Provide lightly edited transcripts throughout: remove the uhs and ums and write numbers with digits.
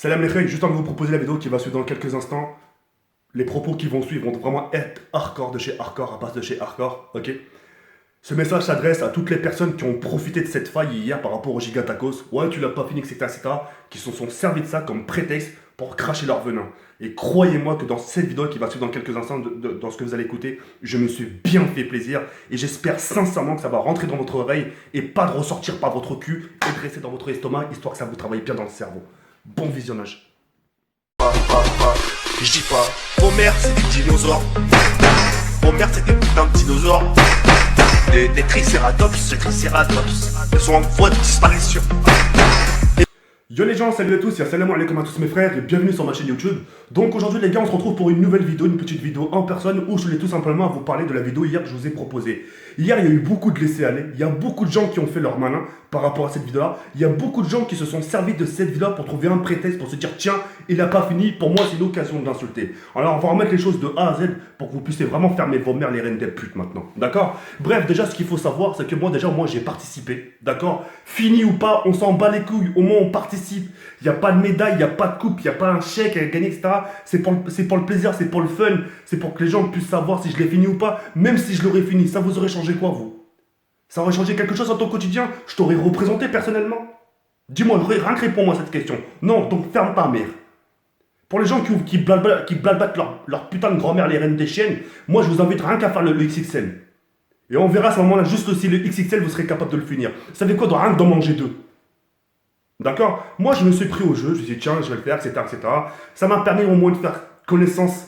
Salam les frères, juste avant de vous proposer la vidéo qui va suivre dans quelques instants, les propos qui vont suivre vont vraiment être hardcore de chez hardcore, à base de chez hardcore, ok. Ce message s'adresse à toutes les personnes qui ont profité de cette faille hier par rapport au Giga Tacos. Ouais, tu l'as pas fini, etc. Qui se sont servis de ça comme prétexte pour cracher leur venin. Et croyez-moi que dans cette vidéo qui va suivre dans quelques instants, dans ce que vous allez écouter, je me suis bien fait plaisir. Et j'espère sincèrement que ça va rentrer dans votre oreille et pas de ressortir par votre cul et de rester dans votre estomac, histoire que ça vous travaille bien dans le cerveau. Bon visionnage. Je dis pas, vos mères c'est des dinosaures. Vos mères c'est des putains de dinosaures. Des tricératops, ils sont en voie de disparition. Yo les gens, salut à tous, et salam alaikum à tous mes frères et bienvenue sur ma chaîne YouTube. Donc aujourd'hui les gars, on se retrouve pour une nouvelle vidéo, une petite vidéo en personne où je voulais tout simplement vous parler de la vidéo hier que je vous ai proposée. Hier il y a eu beaucoup de laisser-aller, il y a beaucoup de gens qui ont fait leur malin par rapport à cette vidéo-là. Il y a beaucoup de gens qui se sont servis de cette vidéo pour trouver un prétexte, pour se dire tiens, il n'a pas fini, pour moi c'est l'occasion de l'insulter. Alors on va remettre les choses de A à Z pour que vous puissiez vraiment fermer vos mères les reines des putes maintenant, d'accord? Bref, déjà ce qu'il faut savoir c'est que moi j'ai participé, d'accord? Fini ou pas, on s'en bat les couilles, au moins on participe. Il n'y a pas de médaille, il n'y a pas de coupe, il n'y a pas un chèque à gagner, etc. C'est pour le plaisir, c'est pour le fun, c'est pour que les gens puissent savoir si je l'ai fini ou pas, même si je l'aurais fini. Ça vous aurait changé quoi, vous? Ça aurait changé quelque chose dans ton quotidien? Je t'aurais représenté personnellement? Dis-moi, rien que réponds-moi à cette question. Non, donc ferme ta mère. Pour les gens qui blablatent leur putain de grand-mère, les reines des chiennes, moi je vous invite rien qu'à faire le XXL. Et on verra à ce moment-là, juste si le XXL vous serez capable de le finir. Vous savez quoi, rien que d'en manger deux. D'accord? Moi, je me suis pris au jeu, je me suis dit, tiens, je vais le faire, etc. Ça m'a permis au moins de faire connaissance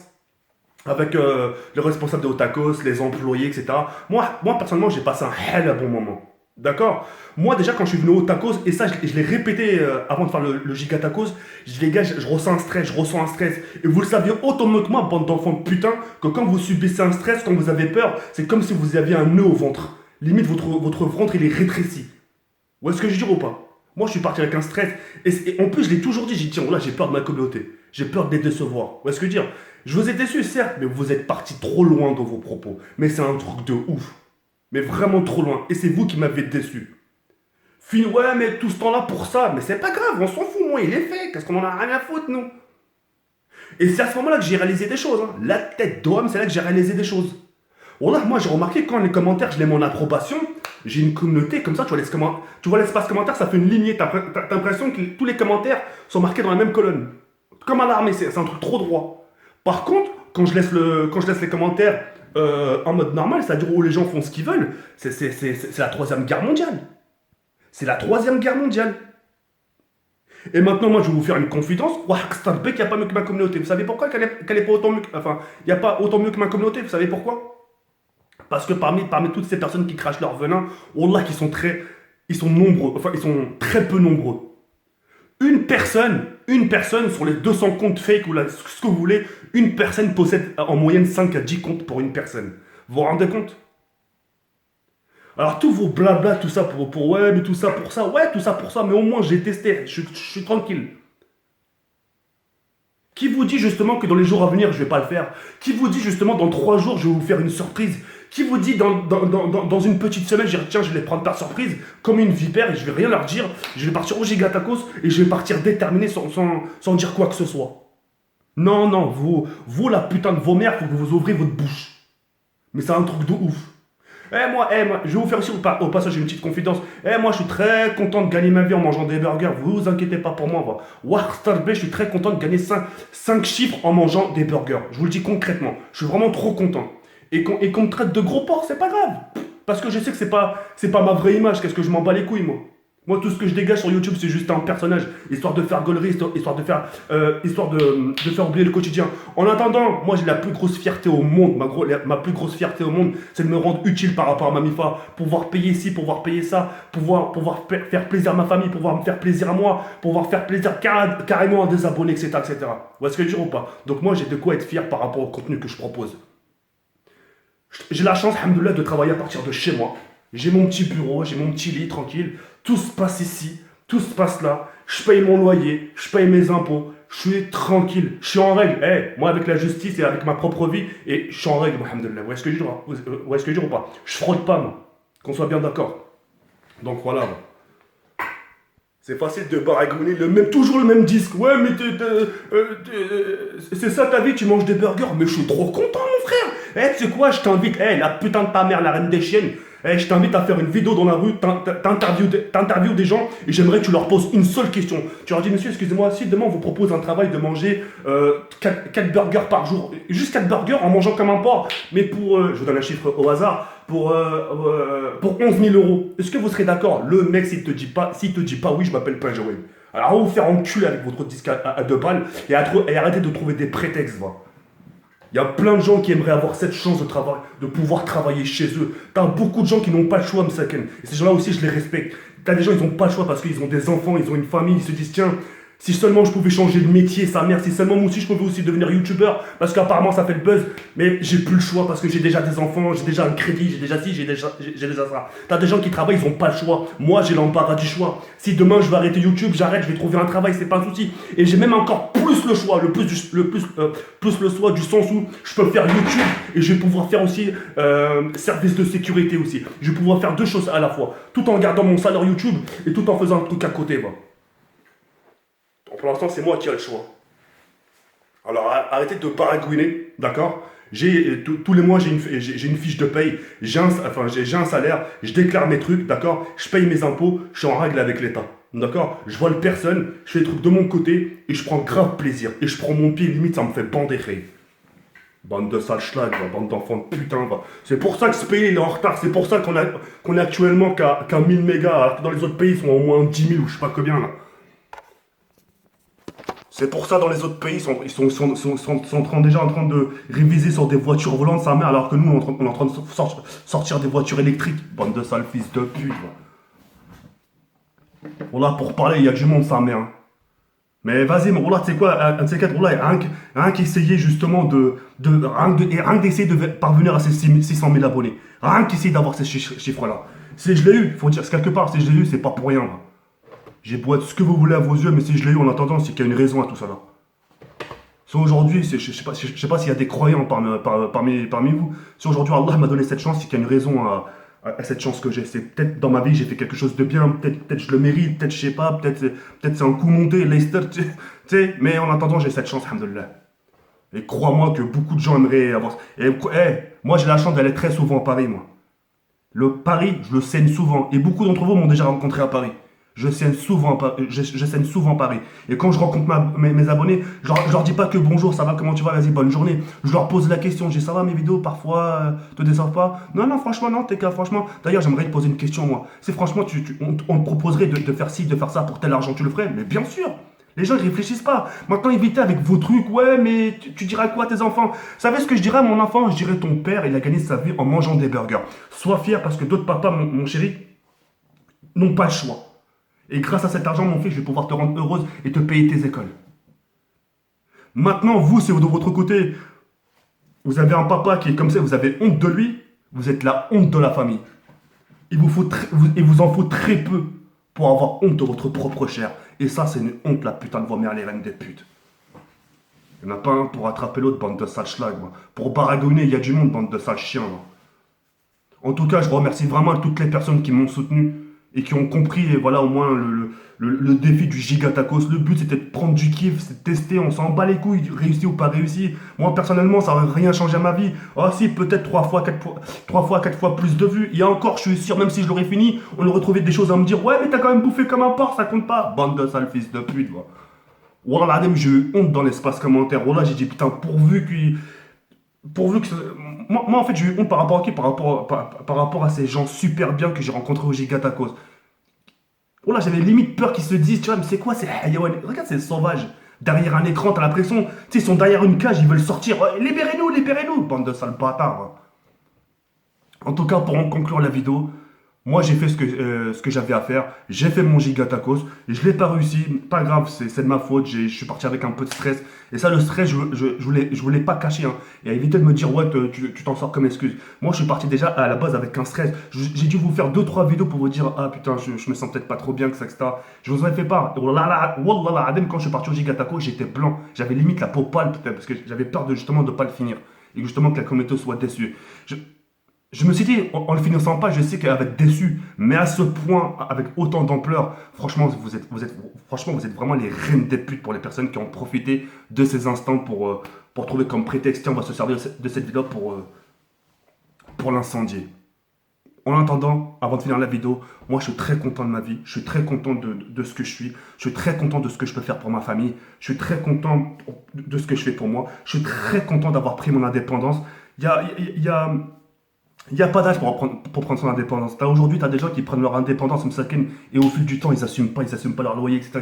avec les responsables de Otakos, les employés, etc. Moi personnellement, j'ai passé un hell à bon moment. D'accord? Moi, déjà, quand je suis venu au Tacos, et ça, je l'ai répété avant de faire le Giga Tacos, je dis, les gars, je ressens un stress. Et vous le saviez autant mieux que moi, bande d'enfants de putain, que quand vous subissez un stress, quand vous avez peur, c'est comme si vous aviez un nœud au ventre. Limite, votre ventre, il est rétréci. Vous voyez ce que je veux dire ou pas? Moi, je suis parti avec un stress. Et en plus, je l'ai toujours dit, j'ai dit, tiens, là, j'ai peur de ma communauté. J'ai peur de les décevoir. Vous voyez ce que je veux dire? Je vous ai déçu, certes, mais vous êtes parti trop loin dans vos propos. Mais c'est un truc de ouf. Mais vraiment trop loin. Et c'est vous qui m'avez déçu. Fini, ouais, mais tout ce temps-là pour ça. Mais c'est pas grave, on s'en fout, moi, il est fait. Qu'est-ce qu'on en a rien à foutre, nous? Et c'est à ce moment-là que j'ai réalisé des choses. Hein. La tête d'homme, c'est là que j'ai réalisé des choses. Voilà, moi, j'ai remarqué quand les commentaires, je les mets en approbation. J'ai une communauté, comme ça, tu vois l'espace commentaire, ça fait une lignée. T'as l'impression que tous les commentaires sont marqués dans la même colonne. Comme à l'armée, c'est un truc trop droit. Par contre, quand je laisse les commentaires en mode normal, c'est-à-dire où les gens font ce qu'ils veulent, c'est la troisième guerre mondiale. C'est la troisième guerre mondiale. Et maintenant, moi, je vais vous faire une confidence. Rockstar Beck, il n'y a pas mieux que ma communauté. Vous savez pourquoi qu'elle est pas autant mieux que... Enfin, il n'y a pas autant mieux que ma communauté. Vous savez pourquoi? Parce que parmi toutes ces personnes qui crachent leur venin, Wallah, ils sont nombreux, enfin, ils sont très peu nombreux. Une personne sur les 200 comptes fake ou ce que vous voulez, une personne possède en moyenne 5 à 10 comptes pour une personne. Vous vous rendez compte? Alors tous vos blabla, tout ça pour ouais, mais tout ça pour ça, ouais, tout ça pour ça, mais au moins j'ai testé, je suis tranquille. Qui vous dit justement que dans les jours à venir, je vais pas le faire? Qui vous dit justement dans 3 jours, je vais vous faire une surprise? Qui vous dit dans une petite semaine, je vais dire tiens, je vais les prendre par surprise, comme une vipère, et je vais rien leur dire, je vais partir au Giga Tacos, et je vais partir déterminé sans dire quoi que ce soit. Non, non, vous la putain de vos mères, faut que vous ouvrez votre bouche. Mais c'est un truc de ouf. Moi, je vais vous faire aussi au passage une petite confidence. Moi, je suis très content de gagner ma vie en mangeant des burgers. Vous inquiétez pas pour moi. Warstar B, je suis très content de gagner 5 chiffres en mangeant des burgers. Je vous le dis concrètement. Je suis vraiment trop content. Et qu'on me traite de gros porc, c'est pas grave. Parce que je sais que c'est pas ma vraie image. Qu'est-ce que je m'en bats les couilles, moi? Moi, tout ce que je dégage sur YouTube, c'est juste un personnage, histoire de faire gaulerie, histoire de faire oublier le quotidien. En attendant, moi, j'ai la plus grosse fierté au monde. Ma plus grosse fierté au monde, c'est de me rendre utile par rapport à ma MIFA, pouvoir payer ci, pouvoir payer ça, pouvoir faire plaisir à ma famille, pouvoir me faire plaisir à moi, pouvoir faire plaisir carrément à des abonnés, etc., etc. Vous voyez ce que je veux dire ou pas? Donc moi, j'ai de quoi être fier par rapport au contenu que je propose. J'ai la chance, alhamdoulilah, de travailler à partir de chez moi. J'ai mon petit bureau, j'ai mon petit lit tranquille. Tout se passe ici, tout se passe là. Je paye mon loyer, je paye mes impôts. Je suis tranquille, je suis en règle. Moi, avec la justice et avec ma propre vie, et je suis en règle, alhamdoulilah. Vous voyez ce que je veux dire ou pas? Je fraude pas, moi. Qu'on soit bien d'accord. Donc voilà. C'est facile de baragouiner toujours le même disque. Ouais, mais c'est ça ta vie, tu manges des burgers. Mais je suis trop content, mon frère. Eh, tu sais quoi, je t'invite, la putain de ta mère, la reine des chiennes. Je t'invite à faire une vidéo dans la rue, t'interviews des gens et j'aimerais que tu leur poses une seule question. Tu leur dis, monsieur, excusez-moi, si demain on vous propose un travail de manger 4 burgers par jour, juste 4 burgers en mangeant comme un porc, mais je vous donne un chiffre au hasard, pour 11 000 euros, est-ce que vous serez d'accord? Le mec, s'il te dit pas oui, je m'appelle pas Joël. Alors, on va vous faire enculer avec votre disque à 2 balles et arrêtez de trouver des prétextes, va. Il y a plein de gens qui aimeraient avoir cette chance de pouvoir travailler chez eux. T'as beaucoup de gens qui n'ont pas le choix, Msaken. Et ces gens-là aussi, je les respecte. T'as des gens, ils n'ont pas le choix parce qu'ils ont des enfants, ils ont une famille, ils se disent, tiens, si seulement je pouvais changer de métier, sa mère, si seulement moi aussi je pouvais aussi devenir youtubeur, parce qu'apparemment ça fait le buzz, mais j'ai plus le choix parce que j'ai déjà des enfants, j'ai déjà un crédit, j'ai déjà ci, j'ai déjà ça. T'as des gens qui travaillent, ils n'ont pas le choix. Moi, j'ai l'embarras du choix. Si demain je vais arrêter YouTube, j'arrête, je vais trouver un travail, c'est pas un souci. Et j'ai même encore plus le choix, plus le choix du sens où je peux faire YouTube et je vais pouvoir faire aussi service de sécurité aussi. Je vais pouvoir faire 2 choses à la fois, tout en gardant mon salaire YouTube et tout en faisant un truc à côté. Bah. Pour l'instant, c'est moi qui ai le choix. Alors, arrêtez de baragouiner, d'accord? Tous les mois, j'ai une fiche de paye, j'ai un salaire, je déclare mes trucs, d'accord? Je paye mes impôts, je suis en règle avec l'État, d'accord? Je vole personne, je fais les trucs de mon côté et je prends grave plaisir. Et je prends mon pied, limite, ça me fait bander. Bande de sales schlag, bande d'enfants de putain. C'est pour ça que ce pays il est en retard, c'est pour ça qu'on est actuellement qu'à 1000 mégas, alors que dans les autres pays, ils sont au moins 10 000 ou je sais pas combien là. C'est pour ça dans les autres pays, ils sont déjà en train de réviser sur des voitures volantes, sa mère, alors que nous, on est en train de sortir des voitures électriques. Bande de sales fils de pute. Voilà, pour parler, il y a du monde, sa mère. Mais vas-y, Roula, tu sais quoi, un de ces quatre, Roula, rien qu'essayer justement rien d'essayer de parvenir à ces 600 000 abonnés. Rien qu'essayer d'avoir ces chiffres-là. Si je l'ai eu, faut dire, quelque part, si je l'ai eu, c'est pas pour rien. Là. J'ai beau être ce que vous voulez à vos yeux, mais si je l'ai eu en attendant, c'est qu'il y a une raison à tout ça là. Si aujourd'hui, je sais pas s'il y a des croyants parmi vous, si aujourd'hui Allah m'a donné cette chance, c'est qu'il y a une raison à cette chance que j'ai. C'est peut-être dans ma vie, j'ai fait quelque chose de bien, peut-être je le mérite, peut-être je sais pas, peut-être c'est un coup monté, Leicester, tu sais, mais en attendant, j'ai cette chance, alhamdoulilah. Et crois-moi que beaucoup de gens aimeraient avoir. Et moi, j'ai la chance d'aller très souvent à Paris, moi. Le Paris, je le saigne souvent. Et beaucoup d'entre vous m'ont déjà rencontré à Paris. Je saigne souvent Paris. Et quand je rencontre mes abonnés, je leur dis pas que bonjour, ça va, comment tu vas, vas-y, bonne journée. Je leur pose la question, je dis ça va, mes vidéos parfois te déçoivent pas? Non, franchement, non, t'es qu'à, franchement. D'ailleurs, j'aimerais te poser une question, moi. Si franchement, on te proposerait de faire ci, de faire ça pour tel argent, tu le ferais? Mais bien sûr! Les gens, ils réfléchissent pas. Maintenant, évitez avec vos trucs. Ouais, mais tu diras quoi à tes enfants? Vous savez ce que je dirais à mon enfant? Je dirais, ton père, il a gagné sa vie en mangeant des burgers. Sois fier parce que d'autres papas, mon chéri, n'ont pas le choix. Et grâce à cet argent, mon fils, je vais pouvoir te rendre heureuse et te payer tes écoles. Maintenant, vous, c'est de votre côté, vous avez un papa qui est comme ça, vous avez honte de lui, vous êtes la honte de la famille. Il vous en faut très peu pour avoir honte de votre propre chair. Et ça, c'est une honte, la putain de vos mères, les reines des putes. Il n'y en a pas un pour attraper l'autre, bande de sales schlag. Pour baragouiner, il y a du monde, bande de sales chiens. En tout cas, je remercie vraiment toutes les personnes qui m'ont soutenu et qui ont compris, et voilà, au moins, le défi du gigatacos. Le but, c'était de prendre du kiff, c'est de tester, on s'en bat les couilles, réussi ou pas réussi. Moi, personnellement, ça n'aurait rien changé à ma vie. Oh si, peut-être 3 fois, 4 fois plus de vues. Et encore, je suis sûr, même si je l'aurais fini, on aurait trouvé des choses à me dire. Ouais, mais t'as quand même bouffé comme un porc, ça compte pas. Bande de sales fils de pute, voilà. Wallah, l'adem, j'ai eu honte dans l'espace commentaire. Wallah, j'ai dit, putain, pourvu que... Moi, en fait, j'ai eu honte par rapport à qui? Par rapport à ces gens super bien que j'ai rencontrés au Gigatacos. Oh là, j'avais limite peur qu'ils se disent, tu vois, mais c'est quoi? C'est regarde, c'est sauvage. Derrière un écran, t'as l'impression, tu sais, ils sont derrière une cage, ils veulent sortir. Libérez-nous, bande de sales bâtards. En tout cas, pour en conclure la vidéo, moi, j'ai fait ce que j'avais à faire. J'ai fait mon gigatacos. Je l'ai pas réussi. Pas grave, c'est de ma faute. Je suis parti avec un peu de stress. Et ça, le stress, je voulais pas cacher. Hein. Et à éviter de me dire, ouais, tu t'en sors comme excuse. Moi, je suis parti déjà à la base avec un stress. J'ai dû vous faire 2-3 vidéos pour vous dire, ah putain, je me sens peut-être pas trop bien, que ça, etc. Je vous en ai fait part. Wallah, quand je suis parti au gigatacos, j'étais blanc. J'avais limite la peau pâle, peut-être, parce que j'avais peur justement de pas le finir. Et justement que la communauté soit déçue. je me suis dit, en le finissant pas, je sais qu'elle va être déçue, mais à ce point, avec autant d'ampleur, franchement, franchement, vous êtes vraiment les reines des putes pour les personnes qui ont profité de ces instants pour trouver comme prétexte, tiens, on va se servir de cette vidéo pour l'incendier. En attendant, avant de finir la vidéo, moi je suis très content de ma vie, je suis très content de ce que je suis très content de ce que je peux faire pour ma famille, je suis très content de ce que je fais pour moi, je suis très content d'avoir pris mon indépendance. Il y a pas d'âge pour prendre son indépendance. Aujourd'hui, tu as des gens qui prennent leur indépendance, et au fil du temps, ils n'assument pas leur loyer, etc.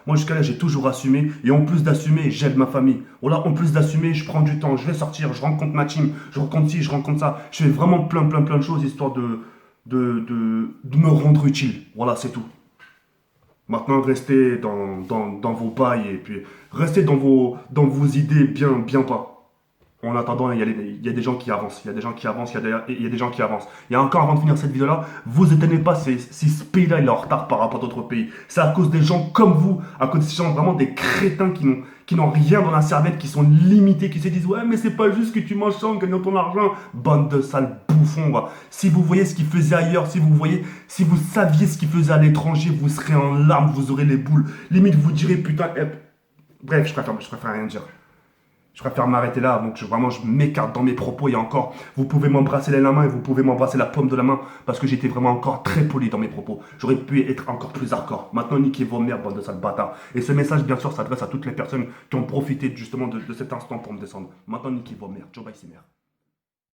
Moi, jusqu'à là, j'ai toujours assumé. Et en plus d'assumer, j'aide ma famille. Voilà, en plus d'assumer, je prends du temps, je vais sortir, je rencontre ma team, je rencontre ci, je rencontre ça. Je fais vraiment plein de choses, histoire de me rendre utile. Voilà, c'est tout. Maintenant, restez dans vos bails et puis restez dans vos idées bien pas. En attendant, il y a des gens qui avancent, il y a des gens qui avancent, il y a des gens qui avancent. Il y a encore avant de finir cette vidéo-là, vous étonnez pas si ce pays-là il est en retard par rapport à d'autres pays. C'est à cause des gens comme vous, à cause de ces gens vraiment des crétins qui n'ont rien dans la cervelle, qui sont limités, qui se disent ouais mais c'est pas juste que tu manges ça en gagnant ton argent. Bande de sales bouffons, va. Si vous voyez ce qu'ils faisaient ailleurs, si vous saviez ce qu'ils faisaient à l'étranger, vous serez en larmes, vous aurez les boules. Limite vous direz putain, bref, je préfère rien dire. Je préfère m'arrêter là, donc je m'écarte dans mes propos et encore, vous pouvez m'embrasser la main et vous pouvez m'embrasser la paume de la main parce que j'étais vraiment encore très poli dans mes propos. J'aurais pu être encore plus hardcore. Maintenant, niquez vos mères, bande de sales bâtards. Et ce message, bien sûr, s'adresse à toutes les personnes qui ont profité justement de cet instant pour me descendre. Maintenant, niquez vos mères. Joe bye, c'est mère.